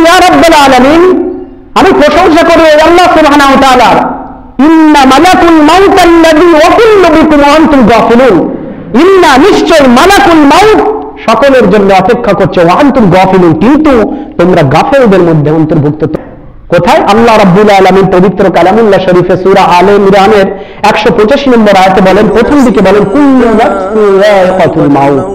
ইয়া রাব্বাল আলামিন, আমি প্রশংসা করি আল্লাহ সুবহানাহু ওয়া তাআলার। ইন্না মালাকুল মাউত আল্লাযী ওয়াকিল্লু বিকুম ওয়া আনতুম গাফিলুন, ইন্না নিশ্চয় মালাকুল মাউত সকলের জন্য অপেক্ষা করছে, ওয়া আনতুম গাফিলুন কিন্তু তোমরা গাফেলদের মধ্যে অন্তর্ভুক্ত। কোথায়? আল্লাহ রাব্বুল আলামিন পবিত্র কালামুল্লাহ শরীফে সূরা আলে ইমরানের 185 নম্বর আয়াতে বলেন, প্রথম দিকে বলেন কুল্লু নাফসিন যায়িকাতুল মাউত।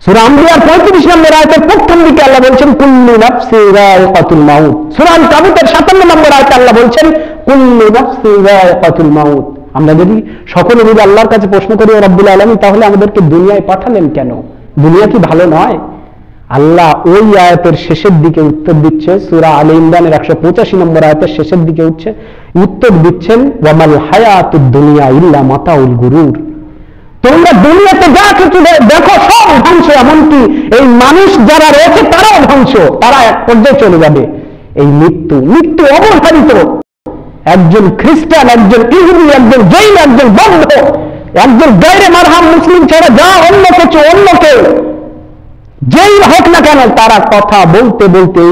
সূরা আম্বিয়ার 35 নম্বর আয়াতের প্রথম দিকে আল্লাহ বলছেন কুল্লু নাফসিন যায়িকাতুল মাউত। সূরা আল কাবুতের 57 নম্বর আয়াতে আল্লাহ বলছেন কুল্লু নাফসিন যায়িকাতুল মাউত। আমরা যদি সকলে মিলে আল্লাহর কাছে প্রশ্ন করি ও রব্বুল আলামিন, তাহলে আমাদেরকে দুনিয়ায় পাঠালেন কেন? দুনিয়া কি ভালো নয়? আল্লাহ ওই আয়াতের শেষের দিকে উত্তর দিচ্ছে, সূরা আলে ইমরানের 185 নম্বর আয়াতের শেষের দিকে উত্তর দিচ্ছেন, ওয়ামাল হায়াতুদ দুনিয়া ইল্লা মাতাউল গুরুর। তোমরা দুনিয়াতে যা কিছু দেখো সব ধ্বংস, এমনকি এই মানুষ যারা রয়েছে তারাও ধ্বংস, তারা এক পর্যায়ে চলে যাবে। এই মৃত্যু অবধারিত। একজন খ্রিস্টান, একজন ইহুদি, একজন জৈন, একজন বৌদ্ধ, একজন গায়রে মারহাম মুসলিম ছাড়া যা অন্য কিছু, অন্য কেউ যেই হোক না কেন, তারা কথা বলতে বলতে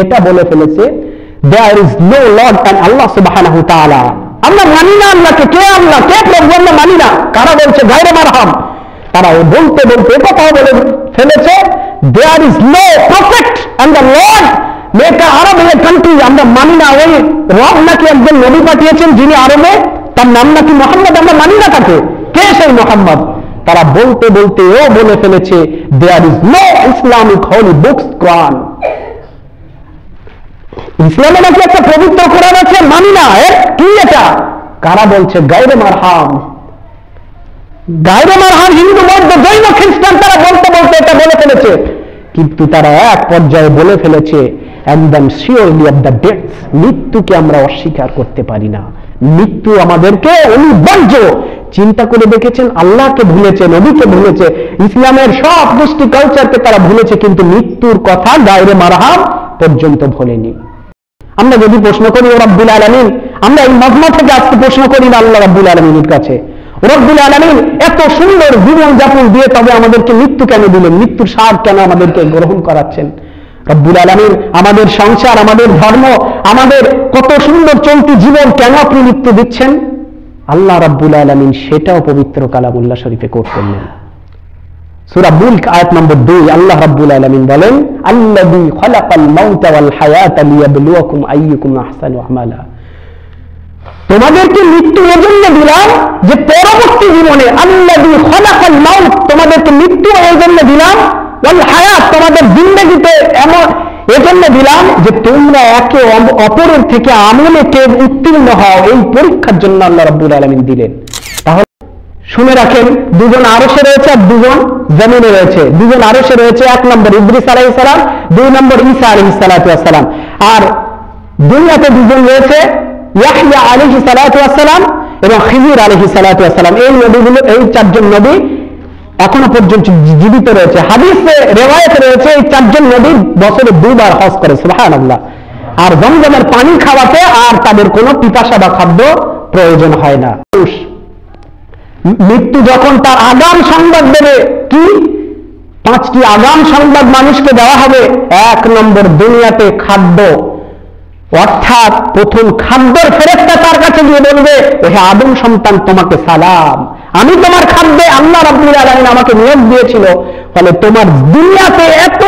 এটা বলে ফেলেছে, there is no lord and Allah সুবহানাহু ওয়া তাআলা। আমরা মানি না আল্লাহকে। কে আল্লাহ, কে প্রভু, আমরা মানি না। কারা বলছে? গায়রে মারহাম। তারা বলতে বলতে কথা বলে ফেলেছে, there is no prophet and the lord make a Arab a country. আমরা মানি না ওই রব নাকি একজন নবী পাঠিয়েছেন যিনি আরবে, তার নাম নাকি মোহাম্মদ, আমরা মানি না তাকে। কে সেই মোহাম্মদ? তারা বলতে বলতে ও বলে ফেলেছে, there is no Islamic holy books Quran. ইসলামে নাকি একটা পবিত্র কোরআন আছে, মানি না। কি এটা? কারা বলছে? গায়রে মারহাম। গায়রে মারহাম হিন্দু, বৌদ্ধ, জৈন, খ্রিস্টান, তারা বলতে বলতে এটা বলে ফেলেছে। কিন্তু তারা এক পর্যায়ে বলে ফেলেছে, and then surely of the death, মৃত্যুকে আমরা অস্বীকার করতে পারি না। মৃত্যু আমাদেরকে অনিবার্য। চিন্তা করে দেখেছেন, আল্লাহকে ভুলেছে, নবীকে ভুলেছে, ইসলামের সব কৃষ্টি কালচারকে তারা ভুলেছে, কিন্তু মৃত্যুর কথা গায়রে মারহাম পর্যন্ত ভোলেনি। আমরা যদি প্রশ্ন করি ও রব্বুল আলামিন, আমরা এই মজমা থেকে আজকে প্রশ্ন করি না আল্লাহ রব্বুল আলামিনের কাছে, রব্বুল আলামিন এত সুন্দর জীবন যাপন দিয়ে তবে আমাদেরকে মৃত্যু কেন দিলেন? মৃত্যুর স্বাদ কেন আমাদেরকে গ্রহণ করাচ্ছেন? রব্বুল আলামিন আমাদের সংসার, আমাদের ধর্ম, আমাদের কত সুন্দর চলতি জীবন কেন আপনি মৃত্যু দিচ্ছেন? আল্লাহ রাব্বুল আলামিন সেটাও পবিত্র কালামুল্লাহ শরীফে কোট করলেন। সূরা মুলক আয়াত নম্বর 2 আল্লাহ রাব্বুল আলামিন বলেন, আল্লাযী খালাকাল মাউতা ওয়াল হায়াতা লিয়াবলুয়াকুম আইয়ুকুম আহসানু আমালা। তোমাদেরকে মৃত্যু এজন্য দিলাম যে পরবর্তী জীবনে, আল্লাযী খালাকাল মাউত, তোমাদেরকে মৃত্যু এজন্য দিলাম, ওয়াল হায়াত, তোমাদের জিন্দেগিতে এমন এজন্য দিলাম যে তোমরা একে অপরের থেকে আমলে কে উত্তীর্ণ হও, এই পরীক্ষার জন্য আল্লাহ রাব্বুল আলামিন দিলেন। তাহলে শুনে রাখেন, দুজন আরশে রয়েছে আর দুজন জমিনে রয়েছে। দুজন আরশে রয়েছে, এক নম্বর ইদ্রিস আলাইহিস সালাম, 2 নম্বর ঈসা আলাইহিস সালাম। আর দুনিয়াতে দুজন রয়েছে, ইয়াহইয়া আলাইহিস সালাম এবং খিজির আলাইহিস সালাম। এই নবীগুলো, এই 4 জন নবী এখনো পর্যন্ত জীবিত রয়েছে। হাদিসে রিওয়ায়াতে রয়েছে এই 4 জন নবী বছরে 2 বার হজ করে, সুবহানাল্লাহ। আর জমজমের পানি খাওয়াতে আর তাদের কোনো পিপাসা বা খাদ্য প্রয়োজন হয় না। মৃত্যু যখন তার আগাম সংবাদ দেবে, কি 5টি আগাম সংবাদ মানুষকে দেওয়া হবে। 1 নম্বর, দুনিয়াতে খাদ্য, অর্থাৎ প্রথম খাদ্যের ফেরেশতা তার কাছে গিয়ে বলবে, হে আদম সন্তান, তোমাকে সালাম, আমি তোমার খাদ্যে আল্লাহ রাব্বুল আলামিন আমাকে নিয়োগ দিয়েছিল, ফলে তোমার দুনিয়াতে এত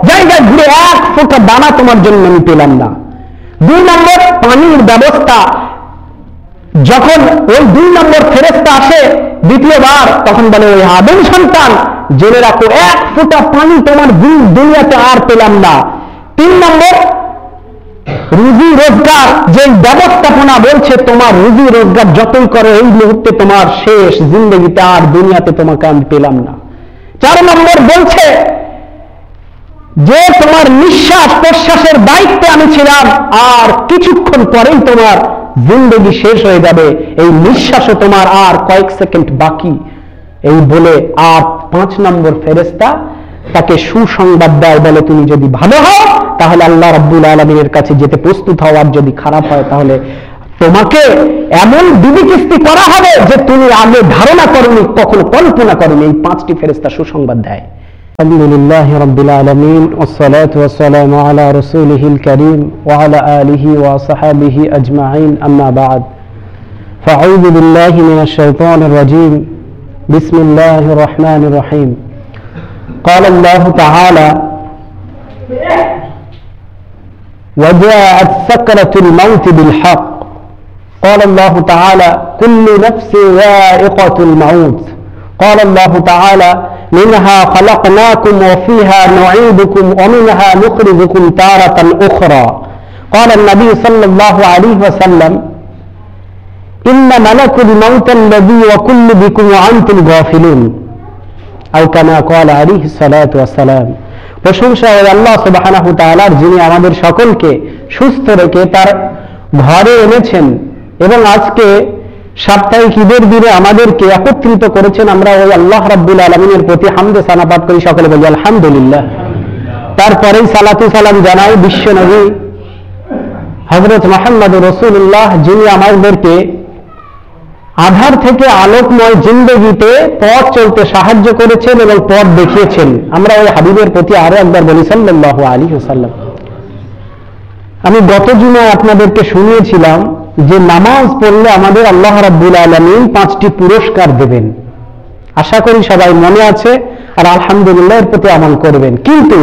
জায়গায় ঘুরে 1 ফোঁটা দানা তোমার জন্য আমি পেলাম না। 2 নম্বর, পানির ব্যবস্থা। যখন ওই 2 নম্বর ফেরেশতা আসে দ্বিতীয়বার, তখন বলে, ওই আদম সন্তান, জেনে রাখো 1 ফোঁটা পানি তোমার দুনিয়াতে আর পেলাম না। 3 নম্বর, রুজি রোজগার, যে ব্যবস্থাপনা বলছে তোমার রুজি রোজগার যতই করো এই মুহূর্তে তোমার শেষ, জিন্দগিতে আর দুনিয়াতে তোমাকে আমি পেলাম না। 4 নম্বর বলছে যে তোমার নিঃশ্বাস প্রশ্বাসের দায়িত্বে আমি ছিলাম, আর কিছুক্ষণ পরেই তোমার জিন্দগি শেষ হয়ে যাবে, এই নিঃশ্বাসও তোমার আর কয়েক সেকেন্ড বাকি। এই বলে আর 5 নম্বর ফেরেশতা তাকে সুসংবাদ দেয়, বলে তুমি যদি ভালো হও তাহলে আল্লাহ রাব্বুল আলামিনের কাছে যেতে প্রস্তুত হও, আর যদি খারাপ হয় তাহলে তোমাকে এমন বিধিকিস্তি করা হবে যে তুমি আগে ধারণা করনি, কখনো কল্পনা করনি। এই 5টি ফেরেশতা সুসংবাদ দেয়। الحمد لله رب العالمين والصلاة والسلام على رسوله الكريم وعلى آله وصحابه أجمعين أما بعد فأعوذ بالله من الشيطان الرجيم بسم الله الرحمن الرحيم قال الله تعالى وجاءت سكرة الموت بالحق قال الله تعالى كل نفس ذائقة الموت قال الله تعالى منها خلقناكم وفيها نعيدكم ومنها نخرجكم تارة أخرى قال النبي صلى الله عليه وسلم إن ملك الموت الذي وكل بكم وأنتم غافلون أو كما قال عليه الصلاة والسلام প্রশংসা আল্লাহ সুবহানাহু ওয়া তাআলার, যিনি আমাদের সকলকে সুস্থ রেখে তার ঘরে এনেছেন এবং আজকে সাপ্তাহিক ঈদের দিনে আমাদেরকে একত্রিত করেছেন। আমরা ওই আল্লাহ রাব্বুল আলামিনের প্রতি হামদে সানা পাঠ করি, সকলে বলি আলহামদুলিল্লাহ। তারপরেই সালাতু সালাম জানাই বিশ্ব নবী হযরত মুহাম্মদ রাসূলুল্লাহ, যিনি আমাদেরকে আধার থেকে আলোকময় জিন্দেগিতে পথ চলতে সাহায্য করেছেন এবং পথ দেখিয়েছেন। আমরা ওই হাবিবের প্রতি আরো একবার বলি সাল্লাল্লাহু আলাইহি ওয়াসাল্লাম। আমি গত জুমায় আপনাদেরকে শুনিয়েছিলাম যে নামাজ পড়লে আমাদের আল্লাহ রাব্বুল আলামিন 5টি পুরস্কার দেবেন। আশা করি সবাই মনে আছে আর আলহামদুলিল্লাহ এর প্রতি আমল করবেন। কিন্তু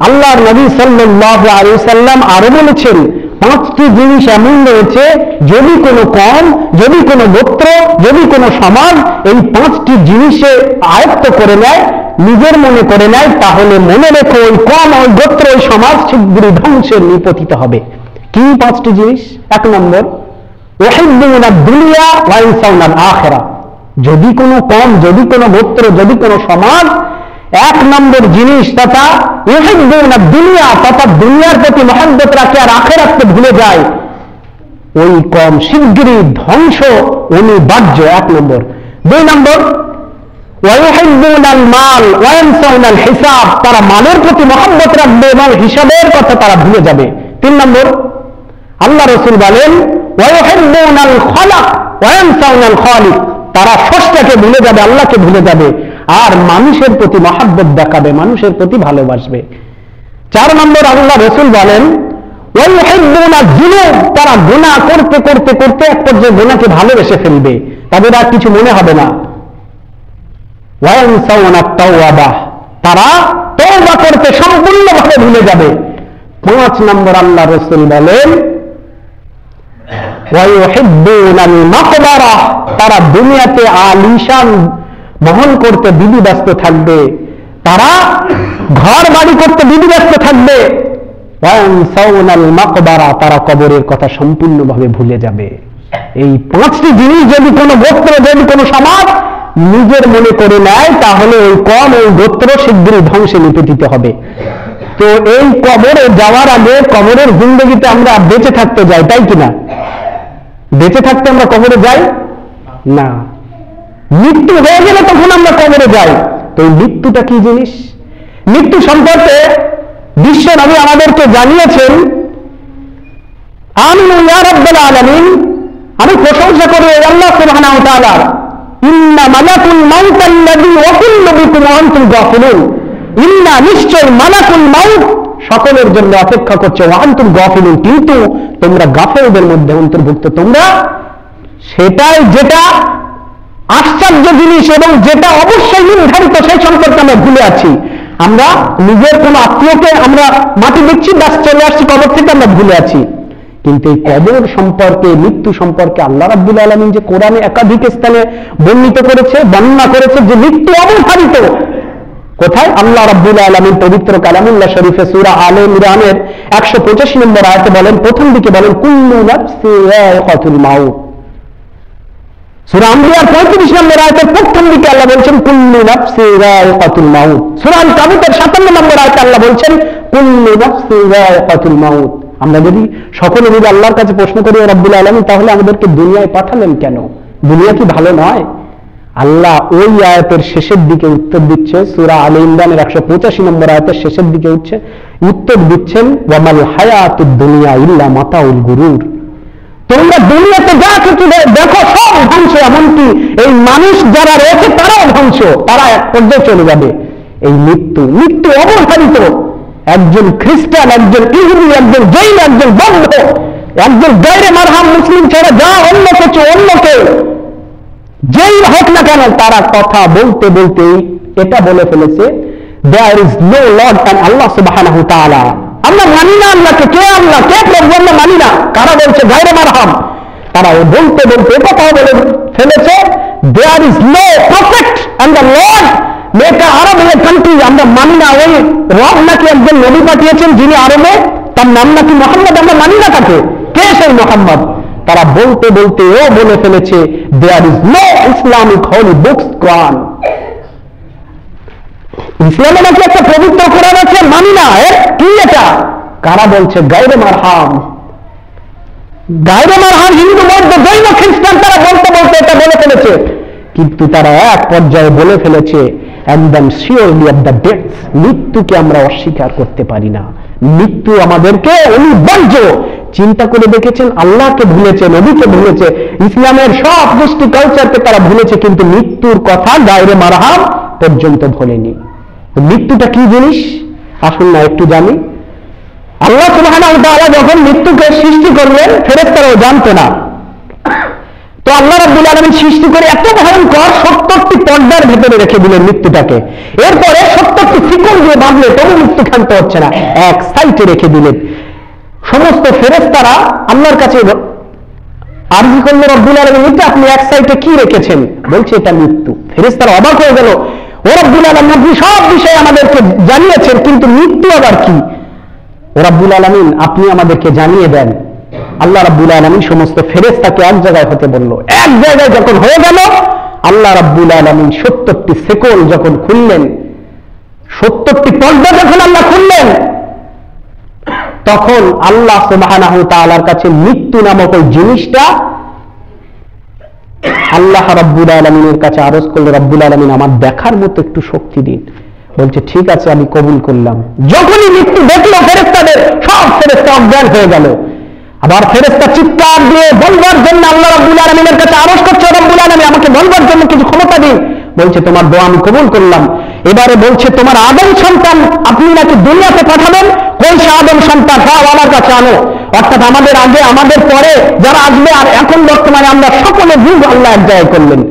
আল্লাহর নবী সাল্লাল্লাহু আলাইহি ওয়াসাল্লাম আরো বলেছেন 5টি জিনিস এমন রয়েছে, যদি কোনো কম, যদি কোনো গোত্র, যদি কোনো সমাজ এই 5টি জিনিসে আয়ত্ত করে নেয়, নিজের মনে করে নেয়, তাহলে মনে রেখো ওই কম, ওই গোত্র, ওই সমাজ শীঘ্রই ধ্বংসের নিপতিত হবে। কি 5টি জিনিস? 1 নম্বর, ইউহিব্বুনা দুনিয়া ওয়া ইয়ানসাউনা আখিরা। যদি কোনো কম, যদি কোনো গোত্র, যদি কোনো সমাজ 1 নম্বর জিনিস তথা ইউহিব্বুনা দুনিয়া তথা দুনিয়ার প্রতি মহব্বত রাখে আর আখিরাতকে ভুলে যায়, ওই কম শীঘ্রই ধ্বংস অনিবার্য। 1 নম্বর। 2 নম্বর, ওয়া ইউহিব্বুনাল মাল ওয়া ইয়ানসাউনাল হিসাব। তারা মালের প্রতি মহব্বত রাখবে এবং হিসাবের কথা তারা ভুলে যাবে। 3 নম্বর, আল্লাহ রাসূল বলেন ওয়া ইউহিব্বুনাল খালাক ওয়া ইয়ানসাউনাল খালিক। তারা স্রষ্টাকে ভুলে যাবে, আল্লাহকে ভুলে যাবে আর মানুষের প্রতি মহব্বত দেখাবে, মানুষের প্রতি ভালোবাসবে। 4 নম্বর, আল্লাহ রাসূল বলেন ওয়া ইউহিব্বুনা যুনুব। তারা গুনাহ করতে করতে করতে এক পর্যায়ে গুনাহকে ভালোবেসে ফেলবে, তাদের আর কিছু মনে হবে না। ওয়া ইয়ানসাউনা তাওবা। তারা তওবা করতে সম্পূর্ণভাবে ভুলে যাবে। 5 নম্বর, আল্লাহ রাসূল বলেন ওয়া ইউহিব্বুনাল মাকবারা। তারা দুনিয়াতে আলিশান বহন করতে বিধিব্যস্ত থাকবে, তারা ঘর বাড়ি করতে বিধিব্যস্ত থাকবে। ওয়া ইয়ানসাউনাল মাকবারা। তারা কবরের কথা সম্পূর্ণভাবে ভুলে যাবে। এই 5টি জিনিস যদি কোনো গোত্র, যদি কোনো সমাজ নিজের মনে করে নেয়, তাহলে ওই কম, ওই গোত্র শীঘ্রই ধ্বংসে নিপতিত হবে। তো এই কবরে যাওয়ার আগে কবরের জিন্দেগিতে আমরা বেঁচে থাকতে যাই, তাই কিনা? বেঁচে থাকতে আমরা কবরে যাই না, মৃত্যু হয়ে গেলে তখন আমরা কবরে যাই। তো এই মৃত্যুটা কি জিনিস? মৃত্যু সম্পর্কে বিশ্ব নবী আমাদেরকে জানিয়েছেন আমিনু ইয়া রাব্বাল আলামিন। আমি প্রশংসা করি আল্লাহ সুবহানাহু ওয়া তাআলার। ইন্না মালাকুল মাউত আল্লাযী ওয়াকুল্লু বিকুম ওয়া আনতুম গাফিলুন। ইন্না, নিশ্চয়, মালাকুল মাউত সকলের জন্য অপেক্ষা করছে, ওয়া আনতুম গাফিলুন, কিন্তু তোমরা গাফেলদের মধ্যে অন্তর্ভুক্ত। তোমরা সেটাই যেটা আশ্চর্য জিনিস এবং যেটা অবশ্যই নির্ধারিত সেই সম্পর্কে আমরা ভুলে আছি। আমরা নিজের কোন আত্মীয়কে আমরা মাটি দিচ্ছি, ব্যাস চলে আসছি কবর থেকে, আমরা ভুলে আছি। কিন্তু এই কবর সম্পর্কে, মৃত্যু সম্পর্কে আল্লাহ রাব্বুল আলামিন যে কোরআনে একাধিক স্থানে বর্ণিত করেছে, বর্ণনা করেছে যে মৃত্যু অবধারিত। কোথায়? আল্লাহ রাব্বুল আলামিন পবিত্র কালামুল্লাহ শরীফে সূরা আলে ইমরানের 185 নম্বর আয়াতে বলেন, প্রথম দিকে বলেন কুল্লু নাফসিন যায়িকাতুল মাউত। সূরা আম্বিয়ার 35 নম্বর আয়াতের প্রথম দিকে আল্লাহ বলছেন কুল্লু নাফসিন যায়িকাতুল মাউত। সূরা আল কাবুতের 57 নম্বর আয়াতে আল্লাহ বলছেন কুল্লু নাফসিন যায়িকাতুল মাউত। আমরা যদি সকলে মিলে আল্লাহর কাছে প্রশ্ন করি রব্বুল আলামিন, তাহলে আমাদেরকে দুনিয়ায় পাঠালেন কেন? দুনিয়া কি ভালো নয়? আল্লাহ ওই আয়াতের শেষের দিকে উত্তর দিচ্ছে, সূরা আলে ইমরানের 185 নম্বর আয়াতের শেষের দিকে উত্তর দিচ্ছেন ওয়ামাল হায়াতুদ দুনিয়া ইল্লা মাতাউল গুরুর। তোমরা দুনিয়াতে যা কিছু দেখো সব ধ্বংস, এমনকি এই মানুষ যারা রয়েছে তারাও ধ্বংস, তারা এক পর্যায়ে চলে যাবে। এই মৃত্যু, মৃত্যু অবধারিত। একজন খ্রিস্টান, একজন ইহুদি, একজন জৈন, একজন বৌদ্ধ, একজন গায়রে মারহাম মুসলিম ছাড়া যা অন্য কিছু, অন্য কেউ যেই হোক না কেন, তারা কথা বলতে বলতে এটা বলে ফেলেছে, there is no Lord than Allah subhanahu wa ta'ala। আমরা মানি না আল্লাহকে, কে আল্লাহ, কে প্রভু, আমরা মানি না। কারা বলছে? গায়রে মারহাম। তারা বলতে বলতে কথা বলে ফেলেছে, there is no prophet and the Lord make a Arab country। আমরা মানি না ওই রব নাকি একজন নবী পাঠিয়েছেন যিনি আরবে, তার নাম নাকি মোহাম্মদ, আমরা মানি না তাকে। কে সেই মোহাম্মদ? তারা বলতে বলতে ও বলে ফেলেছে, there is no Islamic holy books Quran। ইসলামে নাকি একটা পবিত্র কোরআন আছে, মানি না। কি এটা? কারা বলছে? গায়রে মারহাম। গায়রে মারহাম হিন্দু, বৌদ্ধ, জৈন, খ্রিস্টান, তারা বলতে বলতে এটা বলে ফেলেছে। কিন্তু তারা এক পর্যায়ে বলে ফেলেছে, একদম শিওরলি অফ দ্য ডেথ, মৃত্যুকে আমরা অস্বীকার করতে পারি না, মৃত্যু আমাদেরকে অনিবার্য। চিন্তা করে দেখেছেন, আল্লাহকে ভুলেছে, নবীকে ভুলেছে, ইসলামের সব কৃষ্টি কালচারকে তারা ভুলেছে, কিন্তু মৃত্যুর কথা গায়রে মারহাম পর্যন্ত ভোলেনি। মৃত্যুটা কি জিনিস আসুন না একটু জানি। আল্লাহ সুবহানাহু ওয়া তাআলা যখন মৃত্যুকে সৃষ্টি করলেন, ফেরেশতারাও জানতো না। তো আল্লাহ রাব্বুল আলামিন সৃষ্টি করে এত ভয়ঙ্কর 70টি পর্দার ভেতরে রেখে দিলেন মৃত্যুটাকে। এরপরে 70টি শিকল দিয়ে বাঁধলে তবু মৃত্যু ক্ষান্ত হচ্ছে না, এক সাইডে রেখে দিলেন। সমস্ত ফেরেশতারা আল্লাহর কাছে আরজি করলো, রব্বুল আলামিন এটা আপনি এক সাইডে কি রেখেছেন? বলছে এটা মৃত্যু। ফেরেশতারা অবাক হয়ে গেল, ও রব্বুল আলামিন আপনি সব বিষয়ে আমাদেরকে জানিয়েছেন, কিন্তু মৃত্যু আবার কি? ও রব্বুল আলামিন আপনি আমাদেরকে জানিয়ে দেন। আল্লাহ রাব্বুল আলামিন সমস্ত ফেরেশতাকে এক জায়গায় হতে বলল। এক জায়গায় যখন হয়ে গেল, আল্লাহ রাব্বুল আলামিন 70টি শেকল যখন খুললেন, 70টি পর্দা যখন আল্লাহ খুললেন, তখন আল্লাহ সুবহানাহু ওয়া তাআলার কাছে মৃত্যু নামক ওই জিনিসটা আল্লাহ রাব্বুল আলামিনের কাছে আরজ করলো, রব্বুল আলামিন আমার দেখার মতো একটু শক্তি দিন। বলছে ঠিক আছে, আমি কবুল করলাম। যখনই মৃত্যু দেখলো ফেরেশতাদের, সব ফেরেশতা অজ্ঞান হয়ে গেল। আবার ফেরেশতা চিৎকার দিয়ে বলবার জন্য আল্লাহ রাব্বুল আলামিনের কাছে আরজ করছে, রব্বুল আলামিন আমাকে বলবার জন্য কিছু ক্ষমতা দিন। বলছে তোমার দোয়া আমি কবুল করলাম। এবারে বলছে তোমার আদম সন্তান আপনি নাকি দুনিয়াতে পাঠাবেন, কোন সে আদম সন্তান? সব আমার কাছে আনো। অর্থাৎ আমাদের আগে, আমাদের পরে যারা আসবে, আর এখন বর্তমানে আমরা সকলে যুগ আল্লাহ এক জায়গায় করলেন।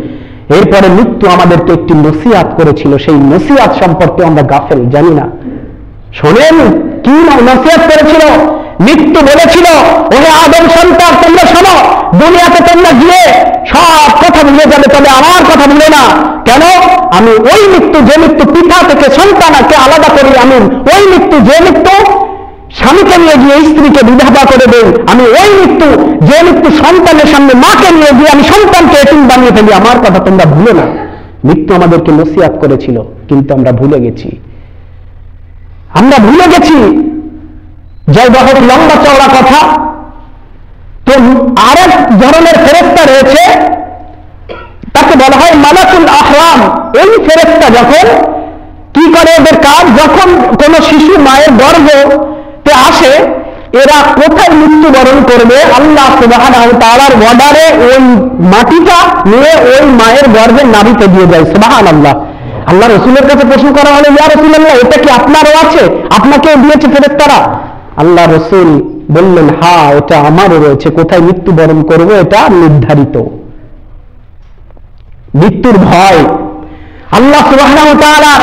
এরপরে মৃত্যু আমাদেরকে একটি নসিহত করেছিল, সেই নসিহত সম্পর্কে আমরা গাফেল, জানি না। শোনেন কি নসিহত করেছিল? মৃত্যু বলেছিল, ওহে আদম সন্তান তোমরা শোনো, দুনিয়াতে তোমরা গিয়ে সব কথা ভুলে যাবে, তবে আমার কথা ভুলে না। কেন? আমি ওই মৃত্যু, যে মৃত্যু পিতা থেকে সন্তানকে আলাদা করি, আমি ওই মৃত্যু, যে মৃত্যু স্বামীকে নিয়ে গিয়ে স্ত্রীকে বিধবা করে দেই, আমি ওই মৃত্যু, যে মৃত্যু সন্তানের সামনে মাকে নিয়ে গিয়ে আমি সন্তানকে এতিম বানিয়ে ফেলি, আমার কথা তোমরা ভুলে না। মৃত্যু আমাদেরকে নসিহত করেছিল, কিন্তু আমরা ভুলে গেছি। আমরা ভুলে গেছি। যাই বহুত লম্বা চওড়া কথা। তো আরেক ধরনের ফেরেশতা রয়েছে, তাকে বলা হয় মালাকুল আহরাম। এই ফেরেশতা যখন কি করে, এদের কাজ, যখন কোন শিশু মায়ের গর্ভে আসে, এরা কোথায় মৃত্যুবরণ করবে আল্লাহ সুবহানাহু ওয়া তাআলার অর্ডারে ওই মাটিটা নিয়ে ওই মায়ের গর্ভের নাভিতে দিয়ে যায়। সুবহানাল্লাহ। আল্লাহ রাসূলের কাছে প্রশ্ন করা হলো, ইয়া রাসূলুল্লাহ এটা কি আপনারও আছে? আপনাকে দিয়েছে ফেরেশতারা? আল্লাহ রাসূল বললেন, হ্যাঁ এটা আমারও রয়েছে। কোথায় মৃত্যুবরণ করব এটা নির্ধারিত। মৃত্যুর ভয়। আল্লাহ সুবহানাহু ওয়া তাআলা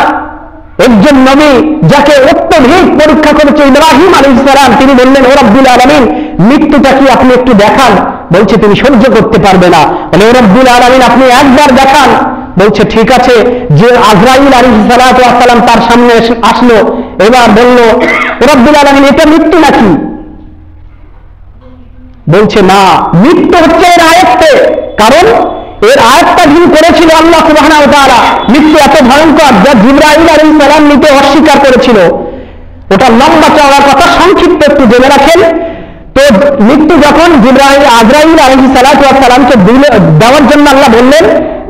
একজন নবী যাকে অত্যধিক পরীক্ষা করেছে, ইব্রাহিম আলাইহিস সালাম, তিনি বললেন, ও রব্বুল আলামিন মৃত্যুটা কি আপনি একটু দেখান। বলছে তুমি সহ্য করতে পারবে না। বলে, ও রব্বুল আলামিন আপনি একবার দেখান। বলছে ঠিক আছে। যে আজরাইল আলাইহিস সালাম তার সামনে আসলো, এবার বলল, ও রব্বুল আলামিন এটা মৃত্যু নাকি? বলছে না, মৃত্যু হচ্ছে এর আয়াতে। কারণ এর আয়াতটা যিনি করেছিল আল্লাহ সুবহানাহু ওয়া তাআলা, মৃত্যু এত ভয়ঙ্কর যা জিবরাইল আলাইহিস সালাম নিতে অস্বীকার করেছিল। ওটা লম্বা চওড়া কথা, সংক্ষিপ্ত একটু জেনে রাখেন। তো মৃত্যু যখন আজরাইল আলাইহিস সালামকে দেওয়ার জন্য আল্লাহ বললেন,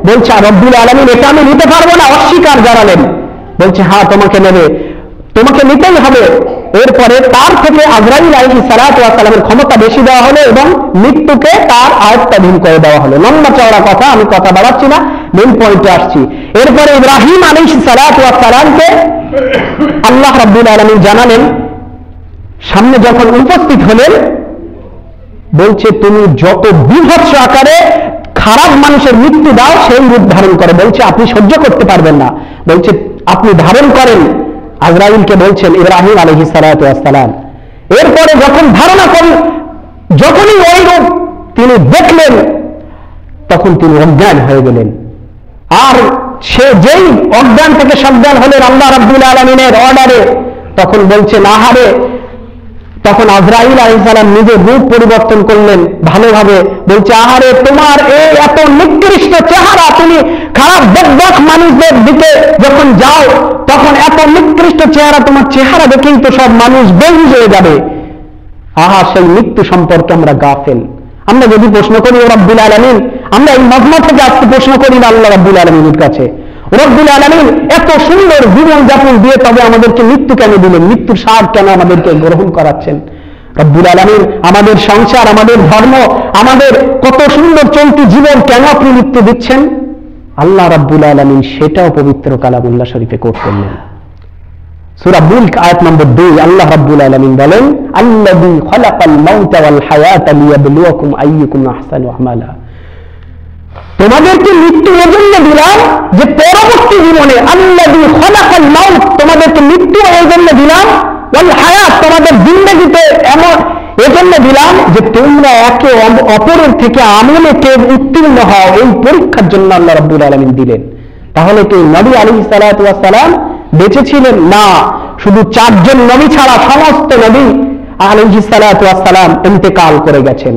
বলছে রব্বুল আলামিন এটা আমি নিতে পারবো না, অস্বীকার জানালেন। বলছে হ্যাঁ তোমাকে নেবে, তোমাকে নিতেই হবে। এরপরে তার থেকে আজরাইল আলাইহিস সালাতু ওয়াস সালামের ক্ষমতা বেশি দেওয়া হলো এবং মৃত্যুকে তার আয়ত্তাধীন করে দেওয়া হলো। লম্বা চওড়া কথা, আমি কথা বাড়াচ্ছি না, মেইন পয়েন্টে আসছি। এরপরে ইব্রাহিম আলাইহিস সালাতু ওয়াস সালামকে আল্লাহ রাব্বুল আলামিন জানালেন, সামনে যখন উপস্থিত হলেন, বলছে তুমি যত বিভৎস আকারে খারাপ মানুষের মৃত্যু দাও সেই রূপ ধারণ করে। বলছে আপনি সহ্য করতে পারবেন না, বলছে আপনি ধারণ করেন। আজরাইলকে বলছেন ইব্রাহিম আলাইহিস সালাতু ওয়াস সালাম। এরপরে যখন ধারণা করেন, যখনই ওই রূপ তিনি দেখলেন, তখন তিনি অজ্ঞান হয়ে গেলেন। আর সে যেই অজ্ঞান থেকে সজ্ঞান হলেন আল্লাহ রাব্বুল আলামিনের অর্ডারে, তখন বলছেন আহারে, তখন আজরাইল আলাইহিস সালাম নিজের রূপ পরিবর্তন করলেন ভালোভাবে। বলছে আহারে, তোমার এই এত নিকৃষ্ট চেহারা, তুমি খারাপ বদবখ মানুষদের দিকে যখন যাও তখন এত নিকৃষ্ট চেহারা, তোমার চেহারা দেখেই তো সব মানুষ বেহুশ হয়ে যাবে। আহা, সেই মৃত্যু সম্পর্কে আমরা গাফেল। আমরা যদি প্রশ্ন করি ও রব্বুল আলামিন, আমরা এই মজমা থেকে আজকে প্রশ্ন করি না আল্লাহ রব্বুল আলামিনের কাছে, রব্বুল আলামিন এত সুন্দর জীবন যাপন দিয়ে তবে আমাদেরকে মৃত্যু কেন দিলেন? মৃত্যুর স্বাদ কেন আমাদেরকে গ্রহণ করাচ্ছেন? রব্বুল আলামিন আমাদের সংসার, আমাদের ধর্ম, আমাদের কত সুন্দর চলতি জীবন কেন আপনি মৃত্যু দিচ্ছেন? আল্লাহ রাব্বুল আলামিন সেটাও পবিত্র কালামুল্লাহ শরীফে কোট করলেন। সূরা মুলক আয়াত নম্বর 2 আল্লাহ রাব্বুল আলামিন বলেন, আল্লাযী খালাকাল মাউতা ওয়াল হায়াতা লিয়াবলুয়াকুম আইয়ুকুম আহসানু আমালা। তোমাদেরকে মৃত্যু এজন্য দিলাম যে পরবর্তী জীবনে, আল্লাযী খালাকাল মাউত, তোমাদেরকে মৃত্যু এজন্য দিলাম, ওয়াল হায়াত, তোমাদের জিন্দেগিতে এমন এজন্য দিলাম যে তোমরা একে অপরের থেকে আমলে কেউ উত্তীর্ণ হও, এই পরীক্ষার জন্য আল্লাহ রাব্বুল আলামিন দিলেন। তাহলে কি নবী আলাইহিস সালাতু ওয়াস সালাম বেঁচে ছিলেন? না, শুধু 4 জন নবী ছাড়া সমস্ত নবী আলাইহিস সালাতু ওয়াস সালাম ইন্তেকাল করে গেছেন।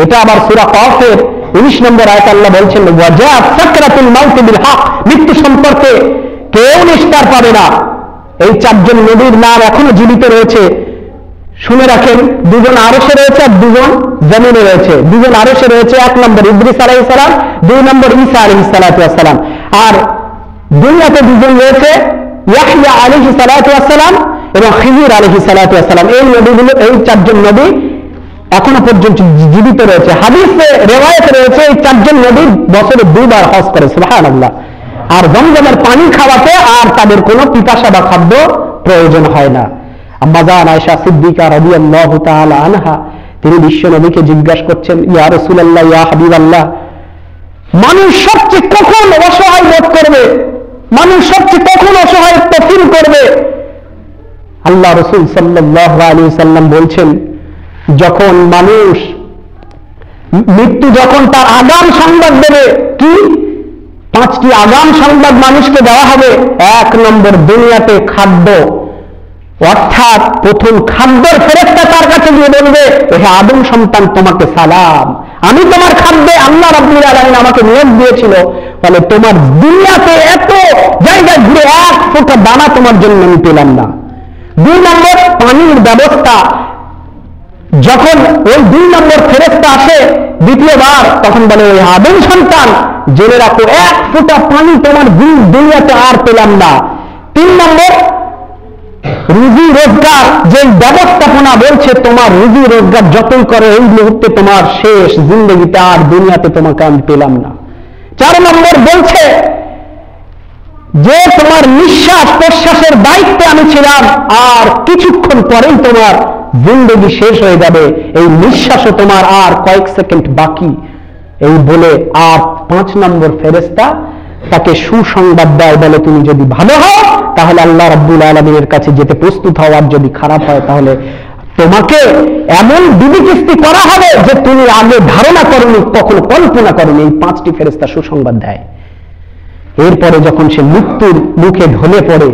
এটা আবার সূরা কফের 19 নম্বর আয়াত আল্লাহ বলছেন, ওয়াজাআত সাকরাতুল মাউত বিল হক, মৃত্যু সম্পর্কে কেউ নিস্তার পাবে না। এই 4 জন নবীর নাম এখনো জীবিত রয়েছে, শুনে রাখেন। 2 জন আরশে রয়েছে আর 2 জন জমিনে রয়েছে। 2 জন আরশে রয়েছে, 1 নম্বর ইদ্রিস আলাইহিস সালাম, 2 নম্বর ঈসা আলাইহিস সালাতু ওয়াস সালাম। আর দুনিয়াতে 2 জন রয়েছে, ইয়াহইয়া আলাইহিস সালাতু ওয়াস সালাম এবং খিজির আলাইহিস সালাতু ওয়াস সালাম। এই নবীগুলো, এই 4 জন নবী এখনো পর্যন্ত জীবিত রয়েছে। হাদিসে রিওয়ায়াতে রয়েছে এই 4 জন নবী বছরে 2 বার হজ করে, সুবহানাল্লাহ। আর জমজমের পানি খাওয়াতে আর তাদের কোনো পিপাসা বা খাদ্য প্রয়োজন হয় না। আম্মা জান আয়েশা সিদ্দিকা রাদিয়াল্লাহু তাআলা আনহা, তিনি বিশ্ব নবীকে জিজ্ঞাসা করছেন, ইয়া রাসূলুল্লাহ, ইয়া হাবিবাল্লাহ, মানুষ সবচেয়ে কখন অসহায় বোধ করবে? মানুষ সবচেয়ে কখন অসহায়ত্ব ফিল করবে? আল্লাহ রাসূল সাল্লাল্লাহু আলাইহি সাল্লাম বলছেন, যখন মানুষ মৃত্যু যখন তার আগাম সংবাদ দেবে। কি 5টি আগাম সংবাদ মানুষকে দেওয়া হবে? 1 নম্বর, দুনিয়াতে খাদ্য, অর্থাৎ প্রথম খাদ্যের ফেরেশতা তার কাছে গিয়ে বলবে, হে আদম সন্তান, তোমাকে সালাম, আমি তোমার খাদ্যে আল্লাহ রাব্বুল আলামিন আমাকে নিয়োগ দিয়েছিল, ফলে তোমার দুনিয়াতে এত জায়গায় ঘুরে 1 ফোঁটা দানা তোমার জন্য আমি পেলাম না। 2 নম্বর, পানির ব্যবস্থা। যখন ওই 2 নম্বর ফেরেশতা আসে দ্বিতীয়বার, তখন বলে, ওই আদম সন্তান, জেনে রাখো 1 ফোঁটা পানি তোমার দুনিয়াতে আর পেলাম না। 3 নম্বর, রুজি রোজগার, যে ব্যবস্থাপনা বলছে তোমার রুজি রোজগার যতই করো এই মুহূর্তে তোমার শেষ, জিন্দগিতে আর দুনিয়াতে তোমাকে আমি পেলাম না। 4 নম্বর বলছে যে তোমার নিঃশ্বাস প্রশ্বাসের দায়িত্বে আমি ছিলাম, আর কিছুক্ষণ পরেই তোমার জিন্দগি শেষ হয়ে যাবে, এই নিঃশ্বাসও তোমার আর কয়েক সেকেন্ড বাকি। এই বলে আর 5 নম্বর ফেরেশতা তাকে সুসংবাদ দেয়, বলে তুমি যদি ভালো হও তাহলে আল্লাহ রাব্বুল আলামিনের কাছে যেতে প্রস্তুত হও, আর যদি খারাপ হয় তাহলে তোমাকে এমন বিধিকিস্তি করা হবে যে তুমি আগে ধারণা করনি, কখনো কল্পনা করনি। এই 5টি ফেরেশতা সুসংবাদ দেয়। এরপরে যখন সে মৃত্যুর মুখে ঢলে পড়ে,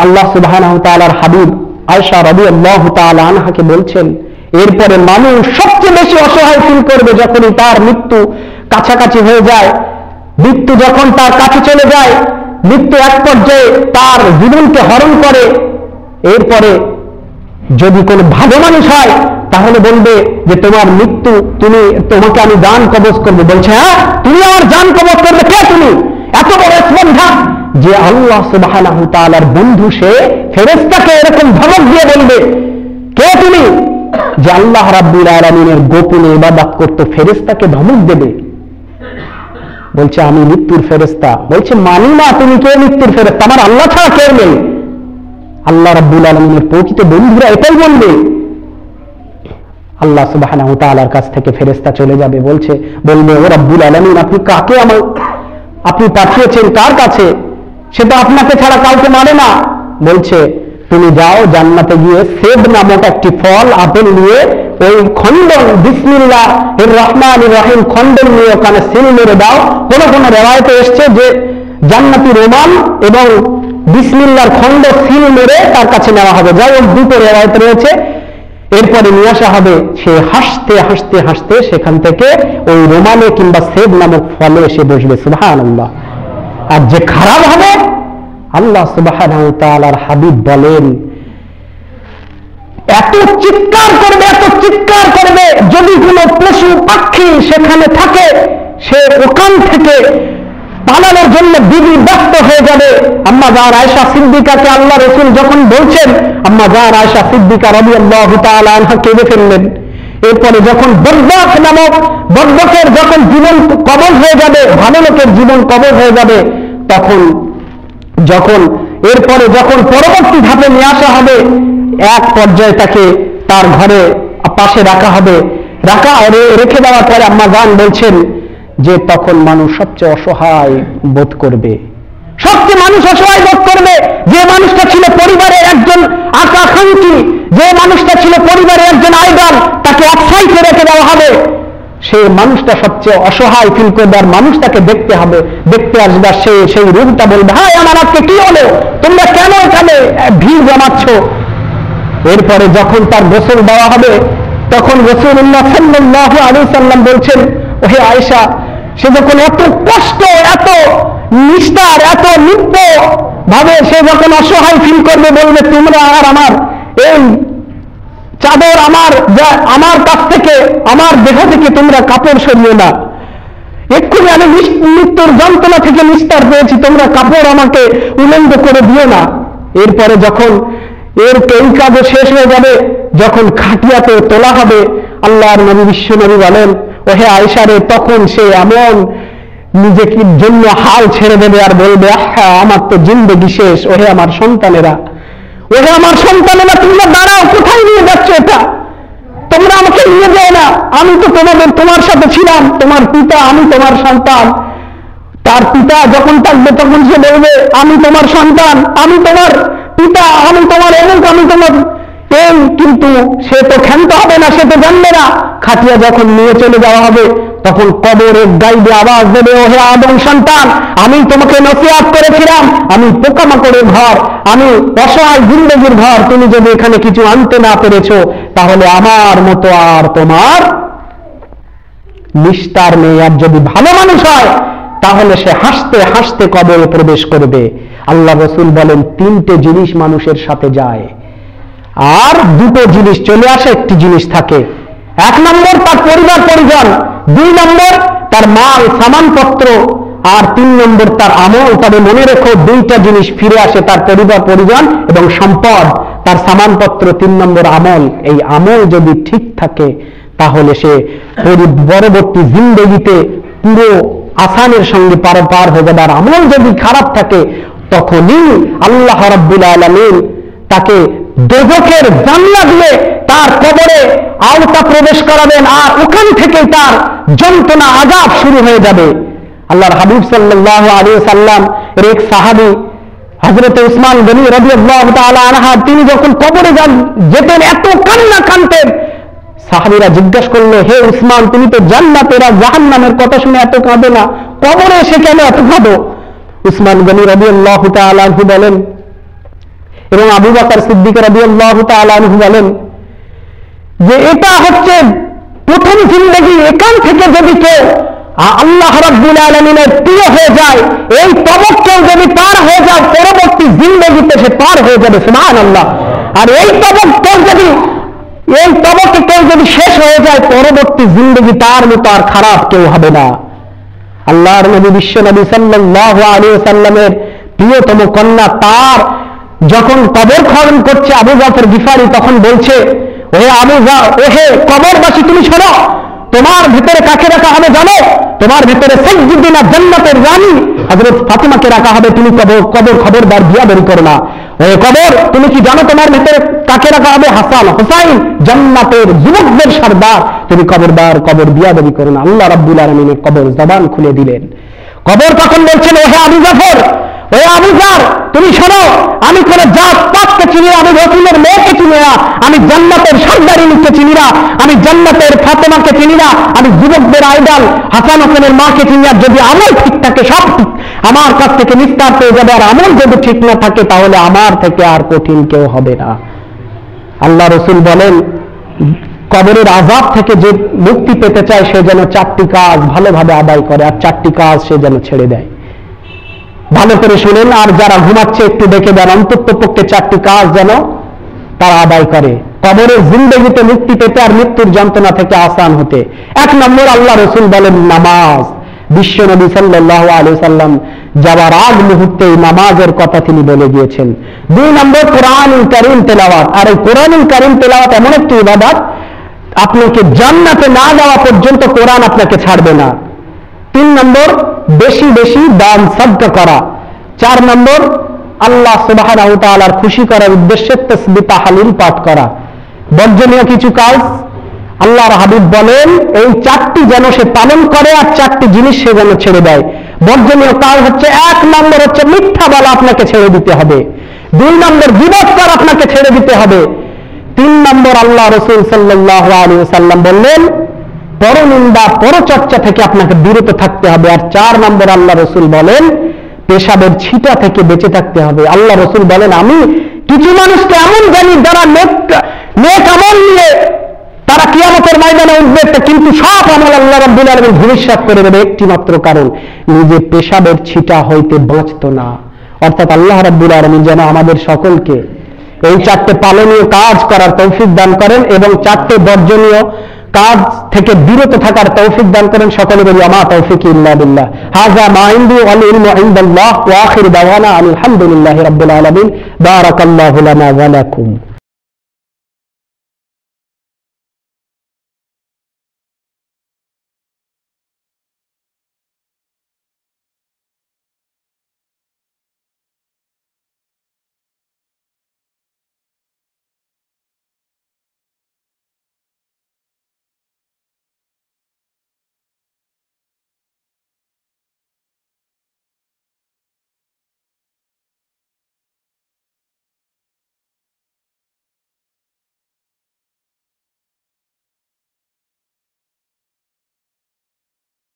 আল্লাহ সুবহানাহু ওয়া তাআলার হাবিব আয়েশা রাদিয়াল্লাহু তাআলা আনহাকে বলছেন, এরপরে মানুষ সবচেয়ে বেশি অসহায় ফিল করবে যখনই তার মৃত্যু কাছাকাছি হয়ে যায়। মৃত্যু যখন তার কাছে চলে যায়, মৃত্যু এক পর্যায়ে তার জীবনকে হরণ করে। এরপরে যদি কোনো ভালো মানুষ হয় তাহলে বলবে যে তোমার মৃত্যু, তোমাকে আমি জান কবজ করবো। বলছে, হ্যাঁ তুমি আমার জান কবজ করবে? কে তুমি? এত বড় স্পর্ধা যে আল্লাহ সুবহানাহু ওয়া তাআলার বন্ধু, সে ফেরেশতাকে এরকম ধমক দিয়ে বলবে, কে তুমি? যে আল্লাহ রাব্বুল আলামিনের গোপনে ইবাদত করত, ফেরেশতাকে ধমক দেবে। বলছে আমি মৃত্যুর ফেরেশতা। বলছে মানি না, তুমি কে মৃত্যুর ফেরেশতা? আমার আল্লাহ ছাড়া কেউ নেই। আল্লাহ রাব্বুল আলামিনের প্রকৃত বন্ধুরা এটাই বলবে। আল্লাহ সুবহানাহু ওয়া তাআলার কাছ থেকে ফেরেশতা চলে যাবে, বলবে ও রাব্বুল আলামিন, আপনি কাকে আপনি পাঠিয়েছেন কার কাছে? সে তো আপনাকে ছাড়া কাউকে মানে না। বলছে তুমি যাও জান্নাতে গিয়ে সেব নামক একটি ফল, আপেল নিয়ে ওই খণ্ডন বিসমিল্লাহির রহমানির রহিম খণ্ডন নিয়ে ওখানে সিল মেরে দাও। কোন কোন রেওয়ায়েতে এসছে যে জান্নাতি রোমান এবং বিসমিল্লাহর খণ্ড সিল মেরে তার কাছে নেওয়া হবে। যাই হোক, দুটো রেওয়ায়েত রয়েছে। এরপরে নিয়ে আসা হবে, সে হাসতে হাসতে হাসতে সেখান থেকে ওই রোমানে কিংবা সেব নামক ফলে এসে বসবে। সুবহানাল্লাহ। আর যে খারাপ হবে, আল্লাহ সুবহানাহু ওয়া তাআলার হাবিব বলেন এত চিৎকার করবে, এত চিৎকার করবে, যদি কোনো পশু পাখি সেখানে থাকে সে ওখান থেকে পালানোর জন্য দিদি ব্যস্ত হয়ে যাবে। আম্মা জান আয়েশা সিদ্দিকাকে আল্লাহ রাসূল যখন বলছেন, আম্মা জান আয়েশা সিদ্দিকা রাদিয়াল্লাহু তাআলা আনহা কেঁদে ফেললেন। এরপরে যখন বদবক নামক বদবকের যখন জীবন কবজ হয়ে যাবে, ভালো লোকের জীবন কবজ হয়ে যাবে, এরপরে যখন পরবর্তী ধাপে নিয়ে আসা হবে, এক পর্যায়ে তাকে তার ঘরে পাশে রাখা হবে। রেখে দেওয়ার পরে আম্মা জান বলছেন যে তখন মানুষ সবচেয়ে অসহায় বোধ করবে, যে মানুষটা ছিল পরিবারের একজন আকাঙ্ক্ষী, যে মানুষটা ছিল পরিবারের একজন আইডল, তাকে অফসাইডে রেখে দেওয়া হবে। সেই মানুষটা সবচেয়ে অসহায় ফিল করবে, আর মানুষ তাকে দেখতে আসবে, সেই রূপটা বলবে, হ্যাঁ আমার আজকে কি হলো, তোমরা কেন এখানে ভিড় জমাচ্ছ? এরপরে যখন তার গোসল দেওয়া হবে, তখন রাসূলুল্লাহ সাল্লাল্লাহু আলাইহি সাল্লাম বলছেন, ওহে আয়েশা, সে যখন এত কষ্ট, এত নিষ্ঠার, এত নিত্য ভাবে সে যখন অসহায় ফিল করবে, বলবে তোমরা আর আমার এই চাদর আমার কাছ থেকে, আমার দেহ থেকে তোমরা কাপড় সরিয়ে না, এক্ষুনি আমি মৃত্যুর যন্ত্রণা থেকে নিস্তার পেয়েছি, তোমরা কাপড় আমাকে উলঙ্গ করে দিও না। এরপরে যখন এই কাজে শেষ হয়ে যাবে, যখন খাটিয়াতে তোলা হবে, আল্লাহর নবী বিশ্ব নবী বলেন, ওহে আয়েশা রে, তখন সে এমন নিজেকে জন্য হাল ছেড়ে দেবে আর বলবে, আহা আমার তো জিন্দেগি শেষ। ওহে আমার সন্তানেরা, তোমরা দাঁড়াও, কোথায় নিয়ে যাচ্ছ এটা? তোমরা আমাকে নিয়ে যাও না, আমি তো তোমার সাথে ছিলাম, তোমার পিতা, আমি তোমার সন্তান। তার পিতা যখন থাকবে তখন সে বলবে, আমি তোমার সন্তান, আমি তোমার পিতা, আমি তোমার আমি তোমার এই, কিন্তু সে তো ক্ষান্ত হবে না, সে তো জানবে না। খাটিয়া যখন নিয়ে চলে যাওয়া হবে, তখন কবরের গাইবে আওয়াজ দেবে, ওহে আদম সন্তান, আমি তোমাকে নসিহত করেছিলাম, আমি পোকামাকড়ের ঘর, আমি অসহায় জিন্দেগির ঘর, তুমি যদি এখানে কিছু আনতে না পেরেছো, তাহলে আমার মতো আর তোমার নিস্তার নেই। আর যদি ভালো মানুষ হয়, তাহলে সে হাসতে হাসতে কবরে প্রবেশ করবে। আল্লাহ রাসূল বলেন, তিনটে জিনিস মানুষের সাথে যায়, আর দুটো জিনিস চলে আসে, একটি জিনিস থাকে। এক নম্বর তার পরিবার পরিজন, দুই নম্বর তার মাল সামানপত্র, আর তিন নম্বর তার আমল। তবে মনে রেখো, দুইটা জিনিস ফিরে আসে, তার পরিবার পরিজন এবং সম্পদ, তার সামানপত্র, তিন নম্বর আমল। এই আমল যদি ঠিক থাকে, তাহলে সে পরবর্তী জিন্দেগিতে পুরো আসানের সঙ্গে পার হয়ে যাবে। আর আমল যদি খারাপ থাকে, তখনই আল্লাহ রাব্বুল আলামিন তাকে দোজখের জানলা দিয়ে তার কবরে আওতা প্রবেশ করাবেন, আর ওখান থেকে তার যন্ত্রণা আযাব শুরু হয়ে যাবে। আল্লাহর হাবিব সাল্লাল্লাহু আলাইহি ওয়াসাল্লাম এর এক সাহাবী হযরত উসমান গনি রাদিয়াল্লাহু তাআলা আনহু, তিনি যখন কবরে যেতেন এত কান্না কাঁদতেন। সাহাবীরা জিজ্ঞাসা করলো, হে উসমান, তুমি তো জান্নাতের আর জাহান্নামের কথা শুনে এত কাঁদো না, কবরে এসে কেন এত কাঁদো? উসমান গনি রাদিয়াল্লাহু তাআলা আনহু বলেন, এবং আবু বকর সিদ্দিক রাদিয়াল্লাহু তাআলা আনহু বলেন, যে এটা হচ্ছে প্রথম জিন্দেগি, এখান থেকে যদি কেউ আল্লাহ রাব্বুল আলামিনের প্রিয় হয়ে যায়, এই তবক কেউ যদি পার হয়ে যায়, পরবর্তী জিন্দেগিতে সে পার হয়ে যাবে। সুবহানাল্লাহ। আর এই তবকে কেউ যদি শেষ হয়ে যায়, পরবর্তী জিন্দেগি তার মতো আর খারাপ কেউ হবে না। আল্লাহর নবী বিশ্ব নবী সাল্লাল্লাহু আলাইহি ওয়াসাল্লামের প্রিয়তম কন্যা তার যখন কবর খনন করছে আবু জাফর গিফারি, তখন বলছে, ওহে কবরবাসী, তুমি শোনো, তোমার ভেতরে কাকে রাখা হবে জানো? তোমার ভেতরে সাইয়্যিদুনা জান্নাতের রানী হযরত ফাতিমাকে রাখা হবে। তুমি কবর খবরদার বিয়া বের করো না। ওহে কবর, তুমি কি জানো তোমার ভেতরে কাকে রাখা হবে? হাসান হুসাইন, জান্নাতের যুবকদের সর্দার। তুমি খবরদার কবর বিয়া বের করো না। আল্লাহ রাব্বুল আলামিনের কবর জবান খুলে দিলেন। কবর তখন বলছেন, ওহে আবু জাফর, ওহে আবু জার, তুমি শোনো, আমি কোন জাত পাতকে চিনি না, আমি রাসূলের মেয়েকে চিনি না, আমি জান্নাতের সর্দারিনীকে চিনি না, আমি জান্নাতের ফাতেমাকে চিনি না, আমি যুবকদের আইডল হাসান হোসেনের মাকে চিনি না। যদি আমল ঠিক থাকে সব ঠিক, আমার কাছ থেকে নিস্তার পেয়ে যাবে। আর আমল যদি ঠিক না থাকে তাহলে আমার থেকে আর কঠিন কেউ হবে না। আল্লাহ রাসূল বলেন, কবরের আযাব থেকে যে মুক্তি পেতে চায় সে যেন 4টি কাজ ভালোভাবে আদায় করে, আর 4টি কাজ সে যেন ছেড়ে দেয়। ভালো করে শুনেন, আর যারা ঘুমাচ্ছে একটু দেখে দেন, অন্তত পক্ষে 4টি কাজ যেন তারা আদায় করে কবরের জিন্দেগিতে মুক্তি পেতে আর মৃত্যুর যন্ত্রণা থেকে আসান হতে। 1 নম্বর, আল্লাহ রাসূল বলেন নামাজ। বিশ্ব নবী সাল্লাল্লাহু আলাইহি সাল্লাম যাবার আগ মুহূর্তে নামাজের কথা তিনি বলে গিয়েছেন। 2 নম্বর, কোরআনুল কারীম তেলাওয়াত। আর এই কোরআনুল কারীম তেলাওয়াত এমন একটি ইবাদত, আপনাকে জান্নাতে না যাওয়া পর্যন্ত কোরআন আপনাকে ছাড়বে না। 3 নম্বর, বেশি বেশি দান সাদকা করা। 4 নম্বর, আল্লাহ সুবহানাহু ওয়া তাআলার খুশি করার উদ্দেশ্যে তাসবিহ তাহলিল পাঠ করা। বর্জনীয় কিছু কাজ আল্লাহর হাবিব বলেন এই 4টি যেন সে পালন করে, আর 4টি জিনিস সে যেন ছেড়ে দেয়। বর্জনীয় কাজ হচ্ছে 1 নম্বর হচ্ছে মিথ্যা বলা আপনাকে ছেড়ে দিতে হবে। 2 নম্বর, গীবত করা আপনাকে ছেড়ে দিতে হবে। 3 নম্বর, আল্লাহ রাসূল সাল্লাল্লাহু আলাইহি ওয়াসাল্লাম বললেন পরনিন্দা পরচর্চা থেকে আপনাকে বিরত থাকতে হবে। আর 4 নম্বর, আল্লাহ রাসূল বলেন পেশাবের ছিটা থেকে বেঁচে থাকতে হবে। আল্লাহ রাসূল বলেন আমি কিছু মানুষকে এমন জানি যারা নেক আমল নিয়ে তারা কিয়ামতের ময়দানে উঠবে, কিন্তু সব আমল আল্লাহ রাব্বুল আলামিন ভূমিসাৎ করে দেবে, একটি মাত্র কারণ নিজে পেশাবের ছিটা হইতে বাঁচতো না। অর্থাৎ আল্লাহ রাব্বুল আলামিন যেন আমাদের সকলকে এই 4টে পালনীয় কাজ করার তৌফিক দান করেন এবং 4টে বর্জনীয় কাজ থেকে বিরত থাকার তৌফিক দান করেন। সকলে বলি আমা তৌফিকি ইল্লা বিল্লাহ। হাযা মা ইনদি ওয়াল ইলমু ইনদাল্লাহ ওয়া আখিরু দাওয়ানা আলহামদুলিল্লাহি রাব্বিল আলামিন। বারাকাল্লাহু লানা ওয়া লাকুম।